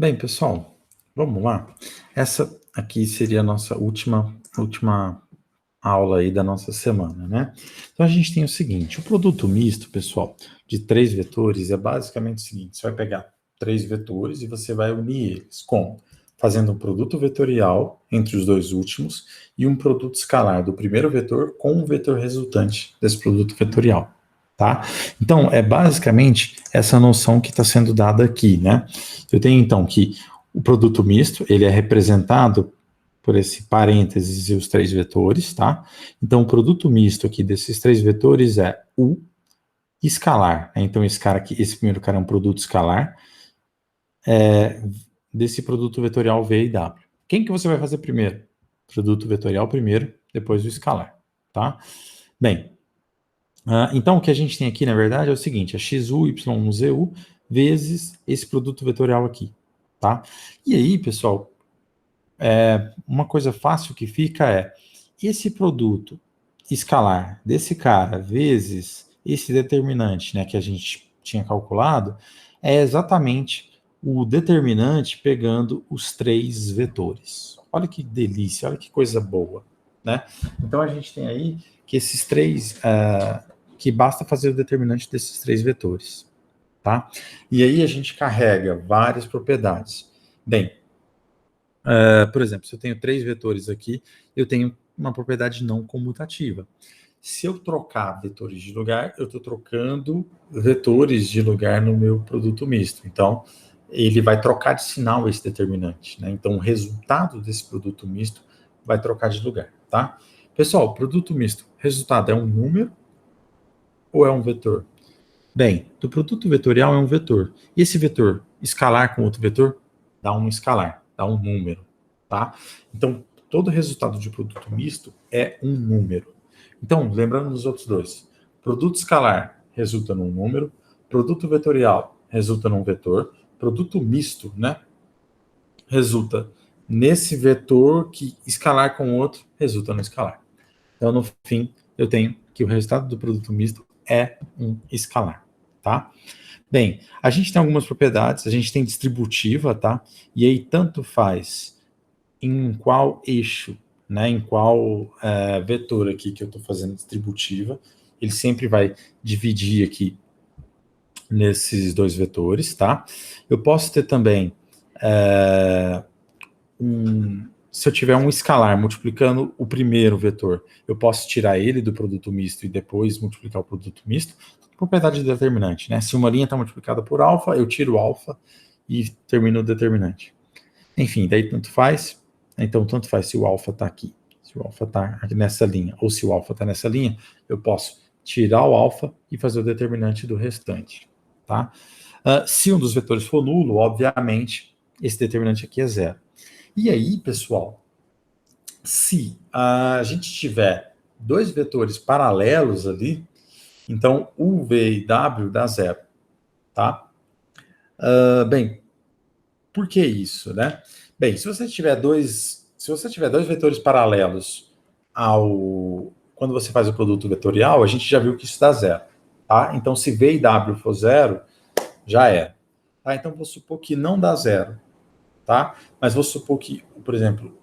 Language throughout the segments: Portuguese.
Bem, pessoal, vamos lá. Essa aqui seria a nossa última aula aí da nossa semana, né? Então a gente tem o seguinte, o produto misto, pessoal, de três vetores é basicamente o seguinte, você vai pegar três vetores e você vai unir eles com fazendo um produto vetorial entre os dois últimos e um produto escalar do primeiro vetor com o vetor resultante desse produto vetorial. Tá? Então, é basicamente essa noção que está sendo dada aqui, né? Eu tenho, então, que o produto misto, ele é representado por esse parênteses e os três vetores, tá? Então, o produto misto aqui desses três vetores é o escalar, né? Então, esse cara aqui, esse primeiro cara é um produto escalar, desse produto vetorial V e W. Quem que você vai fazer primeiro? Produto vetorial primeiro, depois o escalar, tá? Bem, então, o que a gente tem aqui, na verdade, é o seguinte, é XU, YU, ZU, vezes esse produto vetorial aqui, tá? E aí, pessoal, uma coisa fácil que fica é, esse produto escalar desse cara vezes esse determinante, né, que a gente tinha calculado, é exatamente o determinante pegando os três vetores. Olha que delícia, olha que coisa boa, né? Então, a gente tem aí que esses três... que basta fazer o determinante desses três vetores, tá? E aí a gente carrega várias propriedades. Bem, por exemplo, se eu tenho três vetores aqui, eu tenho uma propriedade não comutativa. Se eu trocar vetores de lugar, eu estou trocando vetores de lugar no meu produto misto. Então, ele vai trocar de sinal esse determinante, né? Então, o resultado desse produto misto vai trocar de lugar, tá? Pessoal, produto misto, resultado é um número ou é um vetor? Bem, do produto vetorial é um vetor. E esse vetor escalar com outro vetor dá um escalar, dá um número, tá? Então, todo resultado de produto misto é um número. Então, lembrando dos outros dois, produto escalar resulta num número, produto vetorial resulta num vetor, produto misto, né, resulta nesse vetor que escalar com outro resulta no escalar. Então, no fim, eu tenho que o resultado do produto misto é um escalar, tá? Bem, a gente tem algumas propriedades, a gente tem distributiva, tá? E aí tanto faz em qual eixo, né, em qual vetor aqui que eu estou fazendo distributiva, ele sempre vai dividir aqui nesses dois vetores, tá? Eu posso ter também se eu tiver um escalar multiplicando o primeiro vetor, eu posso tirar ele do produto misto e depois multiplicar o produto misto. Propriedade determinante, né? Se uma linha está multiplicada por alfa, eu tiro o alfa e termino o determinante. Enfim, daí tanto faz. Então, tanto faz se o alfa está aqui, se o alfa está aqui nessa linha, ou se o alfa está nessa linha, eu posso tirar o alfa e fazer o determinante do restante, tá? Se um dos vetores for nulo, obviamente, esse determinante aqui é zero. E aí, pessoal, se a gente tiver dois vetores paralelos ali, então U, V e W dá zero, tá? Bem, por que isso, né? Bem, se você tiver dois vetores paralelos quando você faz o produto vetorial, a gente já viu que isso dá zero, tá? Então, se V e W for zero, já é. Tá? Então, vou supor que não dá zero, tá? Mas vou supor que, por exemplo,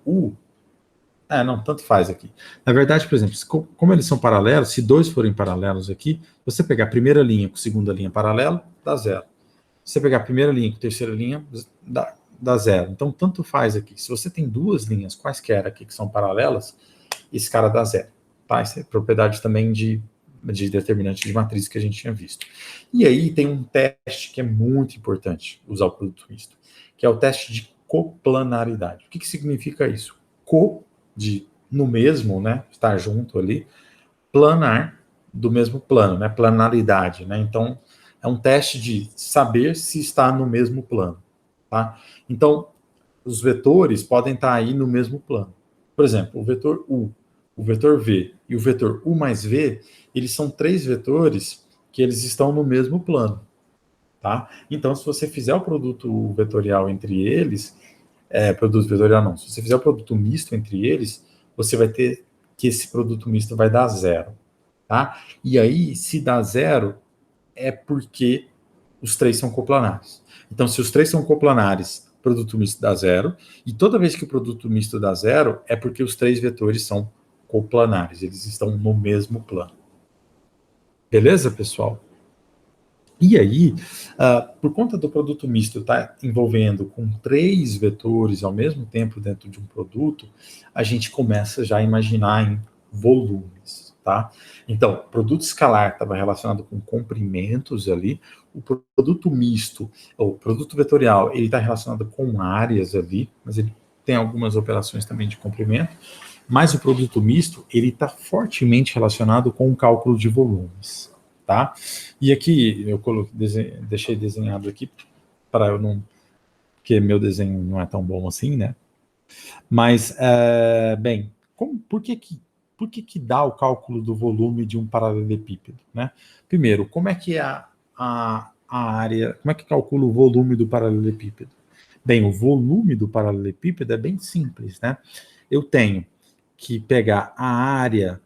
não, tanto faz aqui. Na verdade, por exemplo, como eles são paralelos, se dois forem paralelos aqui, você pegar a primeira linha com a segunda linha paralelo, dá zero. Se você pegar a primeira linha com a terceira linha, dá zero. Então, tanto faz aqui. Se você tem duas linhas quaisquer aqui que são paralelas, esse cara dá zero. Tá? Isso é propriedade também de determinante de matriz que a gente tinha visto. E aí tem um teste que é muito importante usar o produto misto, que é o teste de coplanaridade. O que significa isso? De no mesmo, né, estar junto ali, planar do mesmo plano, né, planaridade, né, então é um teste de saber se está no mesmo plano, tá? Então, os vetores podem estar aí no mesmo plano. Por exemplo, o vetor U, o vetor V e o vetor U mais V, eles são três vetores que eles estão no mesmo plano, tá? Então, se você fizer o produto vetorial entre eles, produto vetorial não. Se você fizer o produto misto entre eles, você vai ter que esse produto misto vai dar zero, tá? E aí, se dá zero, é porque os três são coplanares. Então, se os três são coplanares, produto misto dá zero, e toda vez que o produto misto dá zero, é porque os três vetores são coplanares, eles estão no mesmo plano. Beleza, pessoal? E aí, por conta do produto misto estar envolvendo com três vetores ao mesmo tempo dentro de um produto, a gente começa já a imaginar em volumes, tá? Então, produto escalar estava relacionado com comprimentos ali, o produto misto, ou produto vetorial, ele está relacionado com áreas ali, mas ele tem algumas operações também de comprimento, mas o produto misto, ele está fortemente relacionado com o cálculo de volumes, tá? E aqui eu deixei desenhado aqui para eu não, porque meu desenho não é tão bom assim, né? Mas, bem, por que dá o cálculo do volume de um paralelepípedo, né? Primeiro, como é que é a área, como é que calcula o volume do paralelepípedo? Bem, o volume do paralelepípedo é bem simples, né? Eu tenho que pegar a área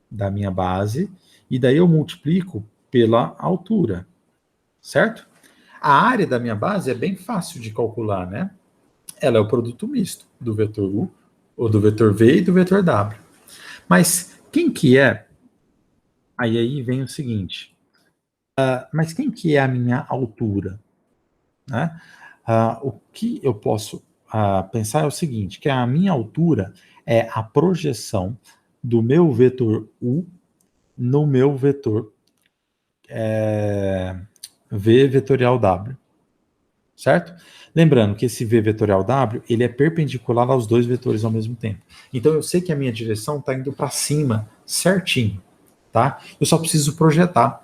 da minha base e daí eu multiplico pela altura, certo? A área da minha base é bem fácil de calcular, né? Ela é o produto misto do vetor U, ou do vetor V e do vetor W. Mas quem que é? Aí vem o seguinte, mas quem que é a minha altura? Né? O que eu posso pensar é o seguinte, que a minha altura é a projeção do meu vetor U no meu vetor V vetorial W, certo? Lembrando que esse V vetorial W, ele é perpendicular aos dois vetores ao mesmo tempo. Então eu sei que a minha direção está indo para cima certinho, tá? Eu só preciso projetar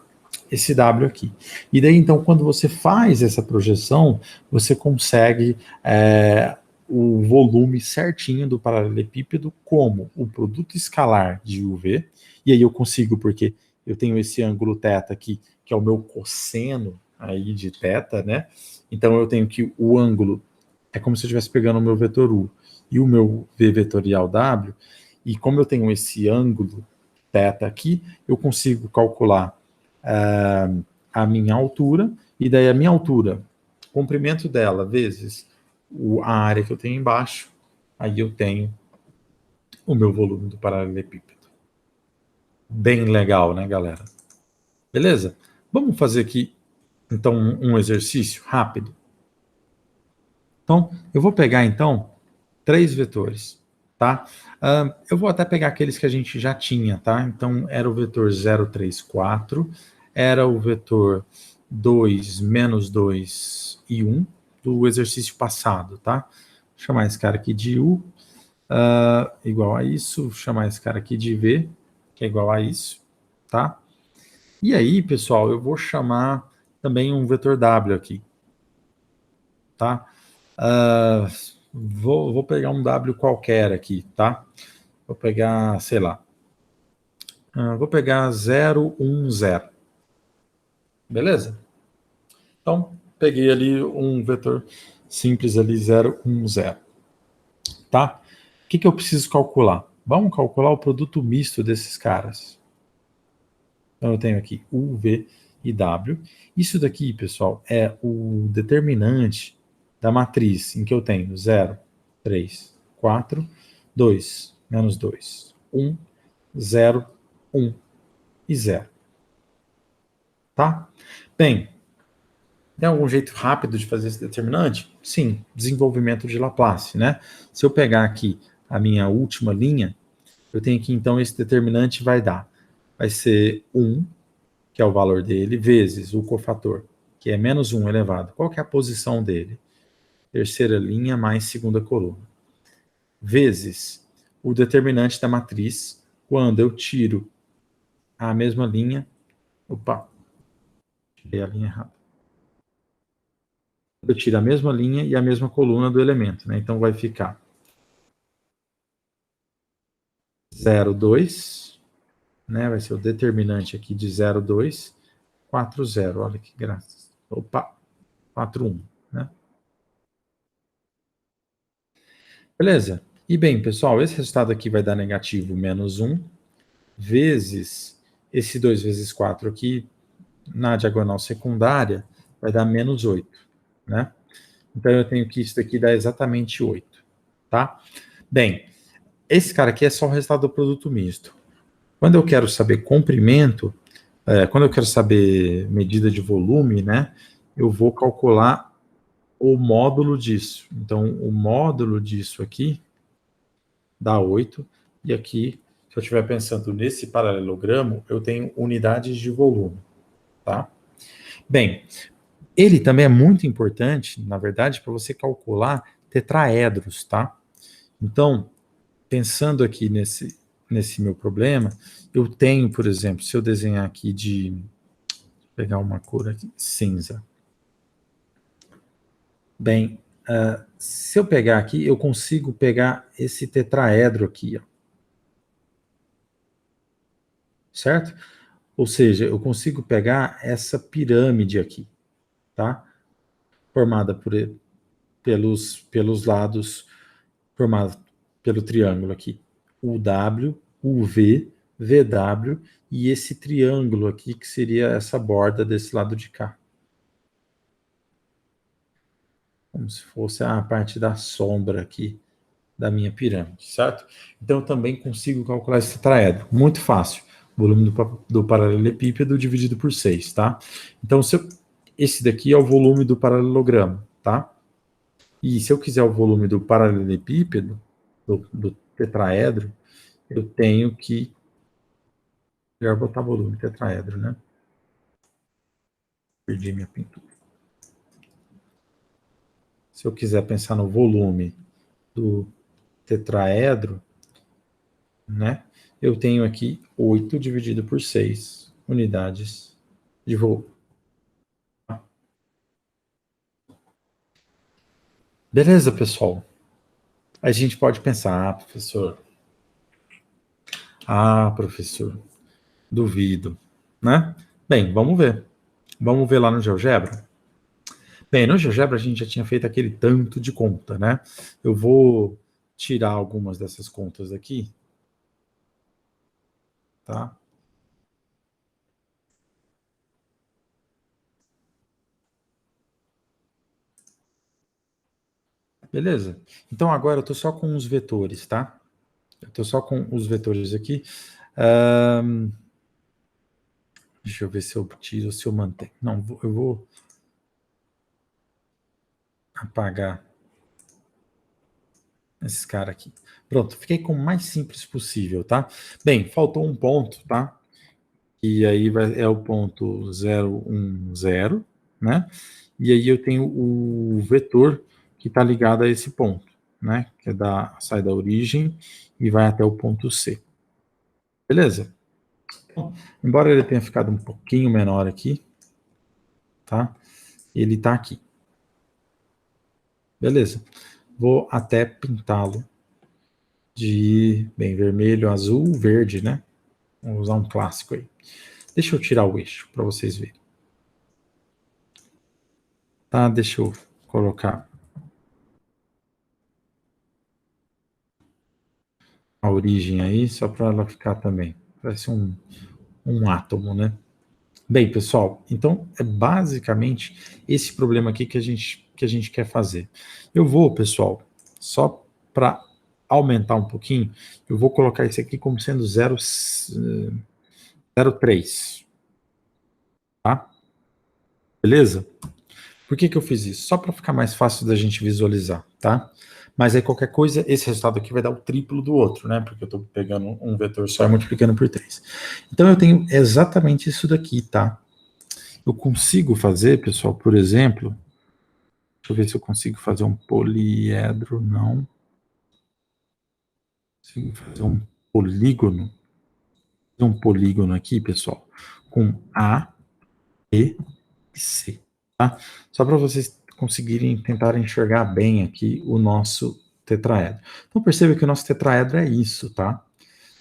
esse W aqui. E daí, então, quando você faz essa projeção, você consegue o volume certinho do paralelepípedo como o produto escalar de UV, e aí eu consigo, porque eu tenho esse ângulo θ aqui, que é o meu cosseno aí de θ, né? Então eu tenho que o ângulo é como se eu estivesse pegando o meu vetor U e o meu V vetorial W, e como eu tenho esse ângulo θ aqui, eu consigo calcular a minha altura, e daí a minha altura, comprimento dela, vezes a área que eu tenho embaixo, aí eu tenho o meu volume do paralelepípedo. Bem legal, né, galera? Beleza? Vamos fazer aqui, então, um exercício rápido. Então, eu vou pegar, então, três vetores, tá? Eu vou até pegar aqueles que a gente já tinha, tá? Então, era o vetor 0, 3, 4, era o vetor 2, menos 2 e 1 do exercício passado, tá? Vou chamar esse cara aqui de U, igual a isso, vou chamar esse cara aqui de V, que é igual a isso, tá? E aí, pessoal, eu vou chamar também um vetor W aqui, tá? Vou pegar um W qualquer aqui, tá? Vou pegar, sei lá. Vou pegar 0, 1, 0. Beleza? Então, peguei ali um vetor simples ali, 0, 1, 0. Tá? O que eu preciso calcular? Vamos calcular o produto misto desses caras. Então, eu tenho aqui U, V e W. Isso daqui, pessoal, é o determinante da matriz em que eu tenho 0, 3, 4, 2, menos 2, 1, 0, 1 e 0. Tá? Bem, tem algum jeito rápido de fazer esse determinante? Sim, desenvolvimento de Laplace, né? Se eu pegar aqui a minha última linha, eu tenho que, então, esse determinante vai ser 1, que é o valor dele, vezes o cofator, que é menos 1 elevado. Qual que é a posição dele? Terceira linha mais segunda coluna. Vezes o determinante da matriz, quando eu tiro a mesma linha. Opa, tirei a linha errada. Eu tiro a mesma linha e a mesma coluna do elemento, né? Então vai ficar 0, 2, né? Vai ser o determinante aqui de 0, 2, 4, 0. Olha que graça. Opa, 4, 1, né? Beleza? E bem, pessoal, esse resultado aqui vai dar negativo menos 1, vezes esse 2 vezes 4 aqui, na diagonal secundária, vai dar menos 8, né? Então, eu tenho que isso daqui dá exatamente 8, tá? Bem, esse cara aqui é só o resultado do produto misto. Quando eu quero saber comprimento, quando eu quero saber medida de volume, né, eu vou calcular o módulo disso. Então, o módulo disso aqui dá 8, e aqui, se eu estiver pensando nesse paralelogramo, eu tenho unidades de volume, tá? Bem, ele também é muito importante, na verdade, para você calcular tetraedros, tá? Então, pensando aqui nesse meu problema, eu tenho, por exemplo, se eu desenhar aqui pegar uma cor aqui, cinza. Bem, se eu pegar aqui, eu consigo pegar esse tetraedro aqui, ó, certo? Ou seja, eu consigo pegar essa pirâmide aqui, tá? Formada pelos lados, formada pelo triângulo aqui, UW, UV, VW, e esse triângulo aqui, que seria essa borda desse lado de cá. Como se fosse a parte da sombra aqui da minha pirâmide, certo? Então eu também consigo calcular esse tetraedro. Muito fácil. Volume do paralelepípedo dividido por 6, tá? Então, esse daqui é o volume do paralelogramo, tá? E se eu quiser o volume do paralelepípedo, do tetraedro, eu tenho que... Melhor botar volume tetraedro, né? Perdi minha pintura. Se eu quiser pensar no volume do tetraedro, né? Eu tenho aqui 8 dividido por 6 unidades de volume. Beleza, pessoal? A gente pode pensar, professor, duvido, né? Bem, vamos ver. Vamos ver lá no GeoGebra. Bem, no GeoGebra a gente já tinha feito aquele tanto de conta, né? Eu vou tirar algumas dessas contas aqui, tá? Beleza? Então agora eu estou só com os vetores, tá? Eu estou só com os vetores aqui. Deixa eu ver se eu tiro ou se eu mantenho. Não, eu vou apagar esse cara aqui. Pronto, fiquei com o mais simples possível, tá? Bem, faltou um ponto, tá? E aí é o ponto 0, 1, 0, né? E aí eu tenho o vetor que está ligado a esse ponto, né? Que sai da origem e vai até o ponto C. Beleza? Então, embora ele tenha ficado um pouquinho menor aqui, tá? Ele está aqui. Beleza? Vou até pintá-lo de, bem, vermelho, azul, verde, né? Vamos usar um clássico aí. Deixa eu tirar o eixo para vocês verem. Tá, deixa eu colocar a origem aí, só para ela ficar também. Parece um átomo, né? Bem, pessoal, então é basicamente esse problema aqui que a gente quer fazer. Eu vou, pessoal, só para aumentar um pouquinho, eu vou colocar isso aqui como sendo 0,3, tá? Beleza? Por que eu fiz isso? Só para ficar mais fácil da gente visualizar, tá? Mas aí qualquer coisa, esse resultado aqui vai dar o triplo do outro, né? Porque eu estou pegando um vetor só e multiplicando por 3. Então eu tenho exatamente isso daqui, tá? Eu consigo fazer, pessoal, por exemplo, deixa eu ver se eu consigo fazer um poliedro, não. Consigo fazer um polígono. Um polígono aqui, pessoal, com A, B e C, tá? Só para vocês conseguirem tentar enxergar bem aqui o nosso tetraedro. Então perceba que o nosso tetraedro é isso, tá?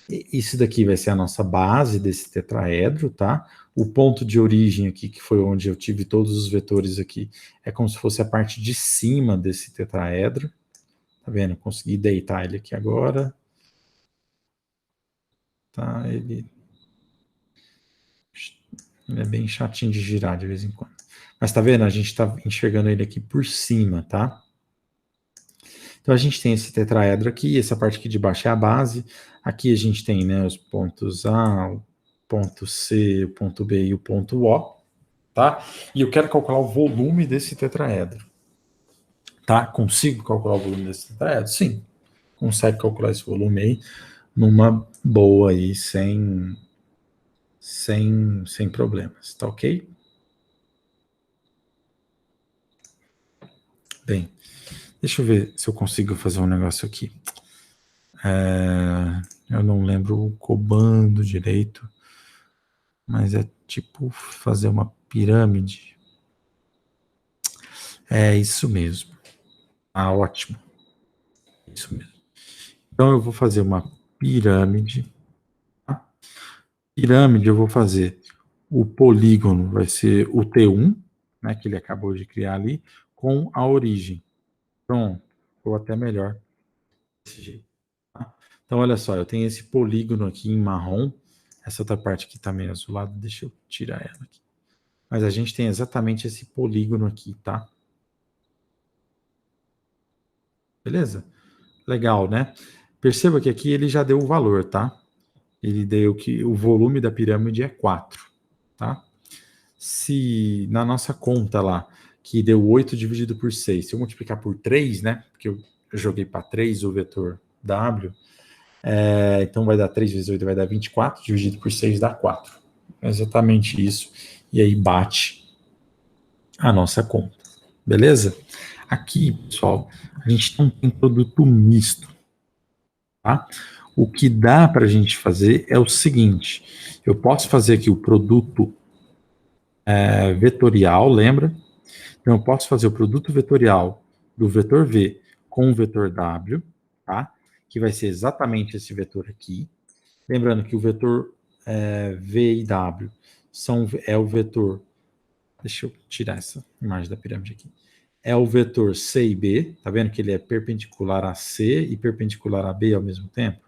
Isso daqui vai ser a nossa base desse tetraedro, tá? O ponto de origem aqui, que foi onde eu tive todos os vetores aqui, é como se fosse a parte de cima desse tetraedro. Tá vendo? Consegui deitar ele aqui agora. Tá? Ele é bem chatinho de girar de vez em quando. Mas tá vendo? A gente tá enxergando ele aqui por cima, tá? Então a gente tem esse tetraedro aqui, essa parte aqui de baixo é a base. Aqui a gente tem, né, os pontos A, o ponto C, o ponto B e o ponto O, tá? E eu quero calcular o volume desse tetraedro. Tá? Consigo calcular o volume desse tetraedro? Sim. Consegue calcular esse volume aí numa boa aí, sem problemas, tá ok? Bem, deixa eu ver se eu consigo fazer um negócio aqui. Eu não lembro o comando direito, mas é tipo fazer uma pirâmide. É isso mesmo. Ah, ótimo. Isso mesmo. Então eu vou fazer uma pirâmide. Tá? Pirâmide eu vou fazer o polígono, vai ser o T1, né, que ele acabou de criar ali, com a origem. Pronto, ou até melhor desse jeito. Tá? Então, olha só, eu tenho esse polígono aqui em marrom, essa outra parte aqui tá meio azulada, deixa eu tirar ela aqui. Mas a gente tem exatamente esse polígono aqui, tá? Beleza? Legal, né? Perceba que aqui ele já deu o valor, tá? Ele deu que o volume da pirâmide é 4, tá? Se na nossa conta lá, que deu 8 dividido por 6, se eu multiplicar por 3, né? Porque eu joguei para 3 o vetor W, então vai dar 3 vezes 8 vai dar 24, dividido por 6 dá 4. É exatamente isso. E aí bate a nossa conta. Beleza? Aqui, pessoal, a gente não tem produto misto. Tá? O que dá para a gente fazer é o seguinte: eu posso fazer aqui o produto vetorial, lembra? Então, eu posso fazer o produto vetorial do vetor V com o vetor W, tá? Que vai ser exatamente esse vetor aqui. Lembrando que o vetor V e W é o vetor. Deixa eu tirar essa imagem da pirâmide aqui. É o vetor C e B, tá vendo que ele é perpendicular a C e perpendicular a B ao mesmo tempo?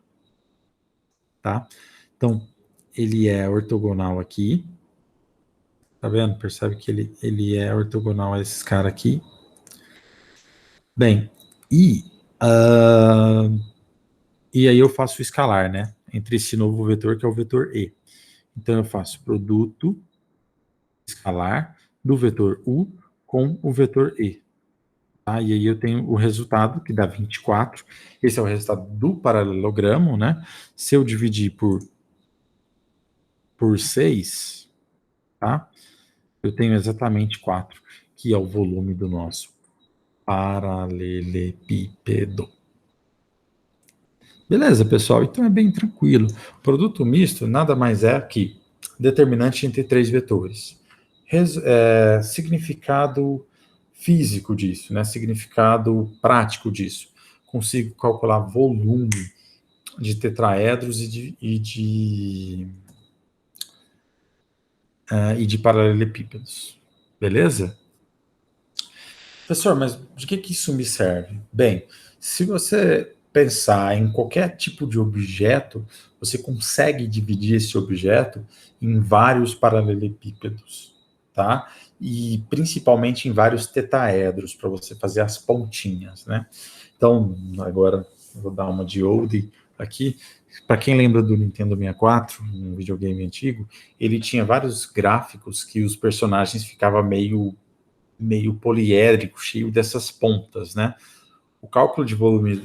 Tá? Então, ele é ortogonal aqui. Tá vendo? Percebe que ele é ortogonal a esses caras aqui. Bem, uh, e aí eu faço o escalar, né? Entre esse novo vetor que é o vetor E. Então eu faço produto escalar do vetor U com o vetor E. Tá? E aí eu tenho o resultado, que dá 24. Esse é o resultado do paralelogramo, né? Se eu dividir por 6, tá? Eu tenho exatamente 4, que é o volume do nosso paralelepípedo. Beleza, pessoal? Então é bem tranquilo. Produto misto nada mais é que determinante entre 3 vetores. Significado físico disso, né? Significado prático disso. Consigo calcular volume de tetraedros e de paralelepípedos. Beleza? Professor, mas de que isso me serve? Bem, se você pensar em qualquer tipo de objeto, você consegue dividir esse objeto em vários paralelepípedos, tá? E principalmente em vários tetaedros, para você fazer as pontinhas, né? Então, agora eu vou dar uma de oldie aqui. Para quem lembra do Nintendo 64, um videogame antigo, ele tinha vários gráficos que os personagens ficavam meio poliédrico, cheio dessas pontas, né? O cálculo de volume,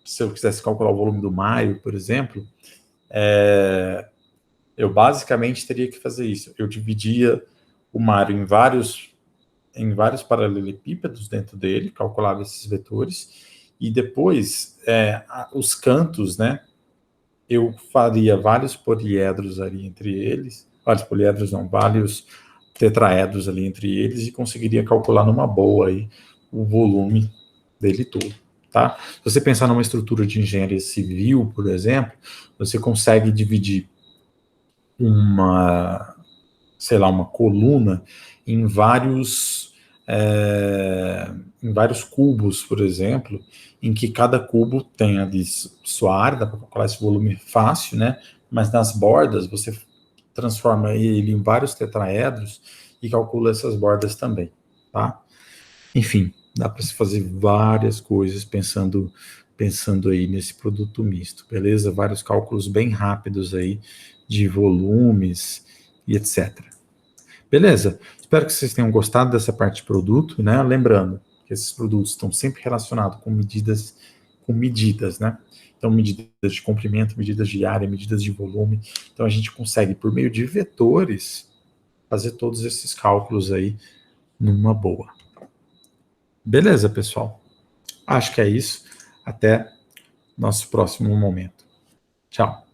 se eu quisesse calcular o volume do Mario, por exemplo, eu basicamente teria que fazer isso. Eu dividia o Mario em vários paralelepípedos dentro dele, calculava esses vetores, e depois os cantos, né? Eu faria vários poliedros ali entre eles, vários poliedros não, vários tetraedros ali entre eles e conseguiria calcular numa boa aí o volume dele todo, tá? Se você pensar numa estrutura de engenharia civil, por exemplo, você consegue dividir uma coluna em vários cubos, por exemplo, em que cada cubo tem ali sua área, dá para calcular esse volume fácil, né? Mas nas bordas você transforma ele em vários tetraedros e calcula essas bordas também. tá? Enfim, dá para se fazer várias coisas pensando aí nesse produto misto, beleza? Vários cálculos bem rápidos aí de volumes e etc. Beleza? Espero que vocês tenham gostado dessa parte de produto, né? Lembrando que esses produtos estão sempre relacionados com medidas, né? Então, medidas de comprimento, medidas de área, medidas de volume. Então, a gente consegue, por meio de vetores, fazer todos esses cálculos aí numa boa. Beleza, pessoal? Acho que é isso. Até nosso próximo momento. Tchau.